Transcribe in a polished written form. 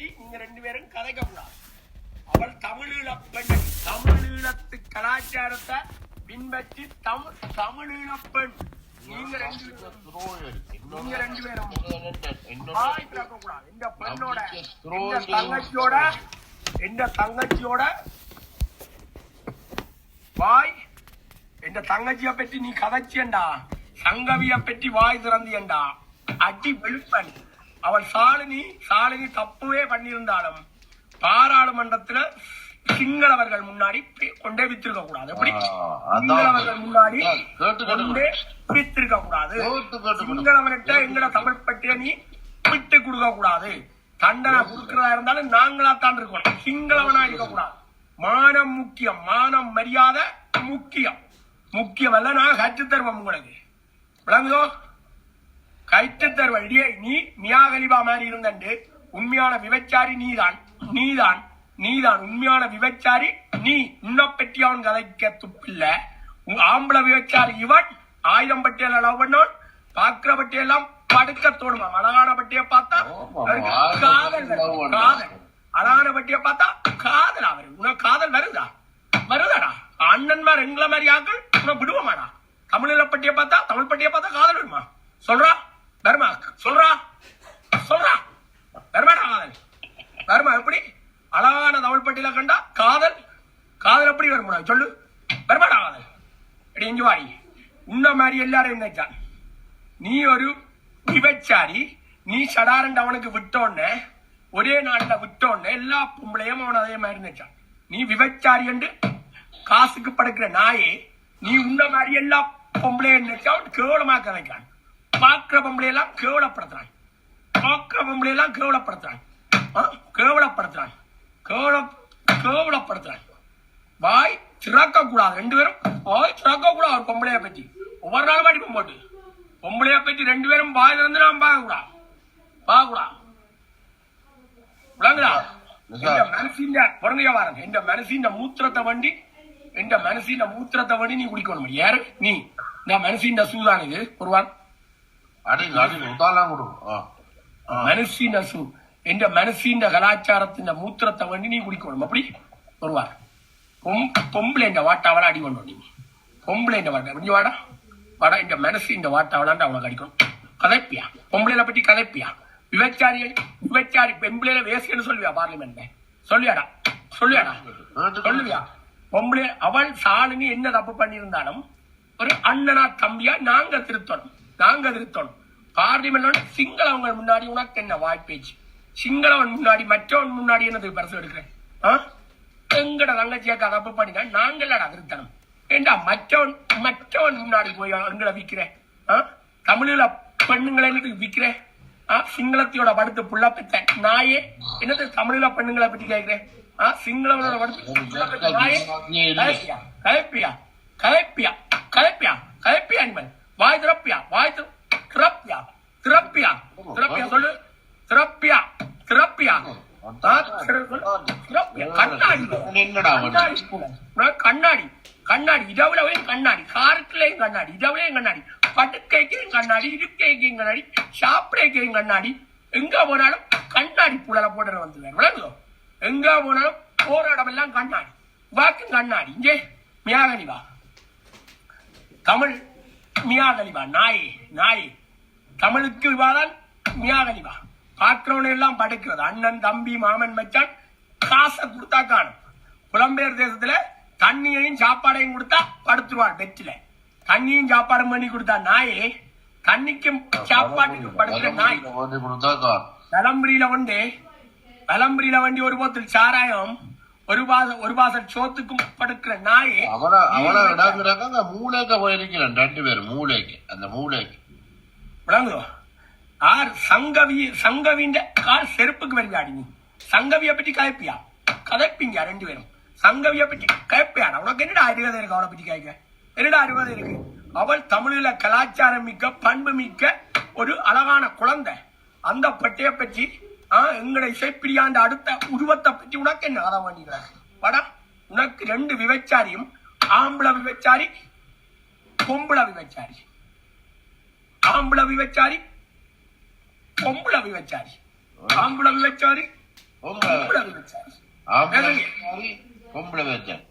பற்றி நீங்க 2 பேரும் கதைக்க கூடாது. அவள் தமிழீழ பெண், தமிழீழத்து கலாச்சாரத்தை பின்பற்றி தமிழீழ பெண். நீங்க 2 பேரும் வாய் திறக்க கூடாது. இந்த பெண்ணோட எந்த தங்கச்சியோட வாய், எந்த தங்கச்சிய பற்றி நீ கதைச்சியண்டா, சங்கவிய பற்றி வாய் திறந்தியண்டா அடி வெளுப்பன். அவள் சாலினி தப்புவே பண்ணியிருந்தாலும் பாராளுமன்றத்துல சிங்களவர்கள் முன்னாடி கொண்டே வித்திருக்க கூடாது. எப்படி சிங்களவர்கள் முன்னாடி கொண்டே வித்திருக்க கூடாது. சிங்களவர்கிட்ட எங்கட தமிழ் பற்றிய நீ விட்டு கொடுக்க கூடாது. தண்டனை கொடுக்கிறதா இருந்தாலும் நாங்களாத்தான் இருக்கணும், சிங்களவனா இருக்க கூடாது. மானம் முக்கியம், மானம் மரியாதை முக்கியம். முக்கியம் அல்ல, நான் கற்று தருவோம் உங்களுக்கு. விளங்குதோ? கற்று தருவன். நீ மியா கலிபா மாதிரி இருந்தண்டு உண்மையான விபச்சாரி நீதான் உண்மையான விபச்சாரி நீ. உன்னை பற்றி அவன் கதைக்க துப்பில்ல. ஆம்பளை விபச்சாரி இவன். 1000 பட்டியல லவ் பண்ணோன், பாக்குற பட்டியெல்லாம் படுக்க தோணுமா. அழகான பட்டிய பார்த்தா காதல், அழகான பட்டிய பார்த்தா காதல். அவரு உனக்கு காதல் வருதாடா? அண்ணன்மார் எங்களை மாதிரி ஆக்கள் உன விடுவோமாடா? தமிழ்ல பட்டிய பார்த்தா, தமிழ் பட்டிய பார்த்தா காதல் வருமா? சொல்றா வருமா? சொல்றா வருமாடா காதல் வருமா? எப்படி அழகான தமிழ் பட்டியல கண்டா காதல் எப்படி வருமா? சொல்லு, வருமாடா காதல்? அப்படி இங்க வாடி. உன்ன மாதிரி எல்லாரும் நினைச்சான் நீ ஒரு விபச்சாரி. நீ சடாரண்ட அவனுக்கு விட்டோன்னு, ஒரே நாள்ல விட்டோன்னு எல்லா பொம்பளையும் அவன் அதே மாதிரி நினைச்சான். நீ விபச்சாரி என்று காசுக்கு படுக்கிற நாயே. நீ உன்ன மாதிரி எல்லா பொம்பளையும் நினைச்சா அவன் கேவலமா கதைக்கான். பாக்குற பொம்பளையெல்லாம் கேவலப்படுத்துறான், கேவலப்படுத்துறான். வாய் திறக்க கூடாது. 2 பேரும் வாய் திறக்க கூடாது. ஒரு பொம்பளைய பற்றி ஒவ்வொரு நாள் படிப்போம் போட்டு பொம்பளைய பற்றி 2 பேரும் வாய் திறந்து நான் பார்க்க கூடாது. விளங்குதா? எந்த மனசின் மூத்திரத்தை வண்டி நீ குடிக்கணும். யாரு நீ? இந்த மனசின் சூதான் இது. ஒருவான் மனசின் கலாச்சாரத்தின் மூத்திரத்தை வண்டி நீ குடிக்கணும். அப்படி ஒருவார் பொம்பளை இந்த வாட்டாவள அடி கொண்டு நீ பொம்பளை இந்த வாட்டா கொஞ்சம் வாடா இந்த மனசு இந்த வாட்டாவளான்னு அவளை அடிக்கணும். கதைப்பியா? பொம்பளையில பற்றி கதைப்பியா? விபச்சாரி பெம்பளையில வேசியன்னு சொல்லுவியா? பார்லிமெண்ட்ல சொல்லுவியா? பொம்பளை அவள் சாலினி என்ன தப்பு பண்ணியிருந்தாலும் ஒரு அண்ணனா தம்பியா நாங்க திருத்தணும். பார்லிமெண்ட் சிங்களவங்க முன்னாடி உனக்கு என்ன வாய்ப்பேச்சு? சிங்களவன் முன்னாடி மற்றவன் முன்னாடி என்னது பரிசு எடுக்கிறேன்? எங்கட தங்கச்சியாக்க தப்பு பண்ணினா நாங்களடா திருத்தணும். ஏண்டா மற்றவன் முன்னாடி போய் எங்களை விற்கிறேன்? தமிழ்ல பெண்ணுங்களை விற்கிறேன்? சிங்களத்தையோட படுத்து புள்ள பெற்ற நாயே என்னது தமிழ்ல பெண்ணுங்களை பற்றி கேட்கிறேன்? சிங்களவனோட படுத்து நாயே கலைப்பியா அனிமல். வாய் திறப்பியா? சொல்லு. திறப்பியா? கண்ணாடி இடவுலையும் கண்ணாடி, காருக்குலையும் கண்ணாடி, இடவுலையும் கண்ணாடி, படுக்கைக்கும் கண்ணாடி, இருக்கைக்கும் கண்ணாடி, சாப்பிடைக்கும் கண்ணாடி. எங்க போனாலும் கண்ணாடி புழல போட்டு வந்து விளங்குதோ? எங்க போனாலும் போற இடமெல்லாம் கண்ணாடி, வாக்கும் கண்ணாடி. இங்கே மியாகலிவா தமிழ், மியாகலிவா நாயே தமிழுக்கு விவாதான் மியாகலிவா. பார்க்கிறவன எல்லாம் படுக்கிறது. அண்ணன் தம்பி மாமன் மச்சான் காசை கொடுத்தா காணும். புலம்பெயர் தேசத்துல தண்ணியையும் சாப்பாடையும் கொடுத்தா படுத்துருவாள் பெற்றில. தண்ணியும் சாப்பாடும் பண்ணி கொடுத்தா நாயே, தண்ணிக்கும் சாப்பாட்டுக்கும் படுக்கிற நாய். விளம்பரியில வண்டி ஒரு போத்தில் சாராயம், ஒரு பாசல் சோத்துக்கும் படுக்கிற நாயே. மூளைக்கு போயிருக்கிறேன் 2 பேரும் மூளைக்கு. அந்த மூளைக்கு விளங்குதோ? சங்கவின் கால் செருப்புக்கு வருவியாடி நீ. சங்கவிய பற்றி கதைப்பீங்க 2 பேரும். சங்கவிய பற்றி கதைப்பியாடா? உனக்கு என்னடா அறிவாதை இருக்கு? அவளை பற்றி கேட்க என்னடா அறிவாதை இருக்கு? அவள் தமிழ்ல கலாச்சாரம் மிக்க பண்பு மிக்க ஒரு அழகான குழந்தை. அந்த பட்டைய பற்றி எங்கட இசைப்பிரியாண்ட அடுத்த உருவத்தை பற்றி உனக்கு என்ன கதை பண்ணிக்கிறாங்க? படா, உனக்கு 2 விபச்சாரியும், ஆம்பளை விபச்சாரி, பொம்பளை விபச்சாரி. ஆம்பளை விபச்சாரி, பொம்பளை விபச்சாரி. ஆம்பளை விபச்சாரி, பொம்பளை பொம்பளை விபச்சாரி. ஆம்பளை விபச்சாரி, பொம்பளை விபச்சாரி.